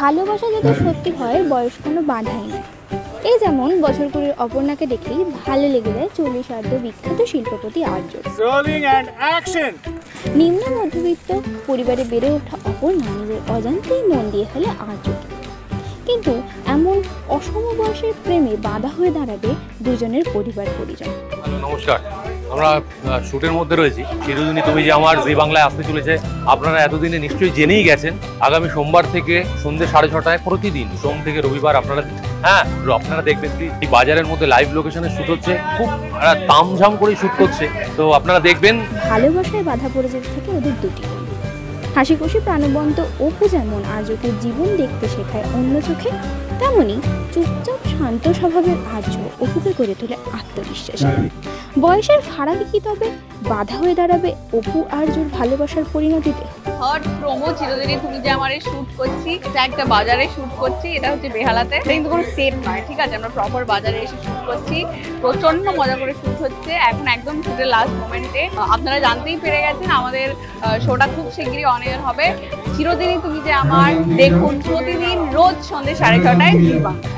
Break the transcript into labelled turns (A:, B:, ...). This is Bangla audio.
A: ভালোবাসা যদি সত্যি হয় বয়স কোনো বাধাই নয়। এই যেমন বছর কুড়ির অপর্ণাকে দেখলেই ভালো লেগে যায় 40 বিখ্যাত শিল্পপতি আর্য। নিম্ন মধ্যবিত্ত পরিবারে বেড়ে ওঠা অপর্ণা নিজের অজান্তেই মন দিয়ে ফেলে আর্যকে। কিন্তু এমন অসম বয়সের প্রেমে বাধা হয়ে দাঁড়াবে দুজনের পরিবার পরিজন।
B: নমস্কার, আমরা শুটের মধ্যে রয়েছি। চিরদিনী তুমি যে আমার জি বাংলায় আসতে চলেছে, আপনারা এতদিনে নিশ্চয়ই জেনেই গেছেন। আগামী সোমবার থেকে সন্ধ্যে 6:30 প্রতিদিন সোম থেকে রবিবার আপনারা দেখবেন এই বাজারের মধ্যে লাইভ লোকেশনে শুট হচ্ছে, খুব তামঝাম করে শুট করছে, তো আপনারা দেখবেন।
A: ভালোবাসায় বাধা পড়ে যেতে থেকে ওদের দুটি হাসি খুশি প্রাণবন্ত অপু যেমন আর্যকে জীবন দেখতে শেখায় অন্য চোখে, তেমনি চুপচাপ শান্ত স্বভাবের আর্য অপুকে করে তোলে আত্মবিশ্বাসী। বয়সের ফারাক কি তবে বাধা হয়ে দাঁড়াবে অপু আর্যর ভালোবাসার পরিণতিতে?
C: থার্ড প্রোমো চিরদিনই তুমি যে আমারে শুট করছি, এটা একটা বাজারে শুট করছি, এটা হচ্ছে বেহালাতে, এটা কিন্তু কোনো সেট নয়, ঠিক আছে? আমরা প্রপার বাজারে এসে শুট করছি, প্রচন্ড মজা করে শুট হচ্ছে। এখন একদম শুটের লাস্ট মোমেন্টে আপনারা জানতেই পেরে গেছেন আমাদের শোটা খুব শিগগিরই অন এয়ার হবে। চিরদিনই তুমি যে আমার দেখুন প্রতিদিন রোজ সন্ধ্যে 6:30 জি বাংলা।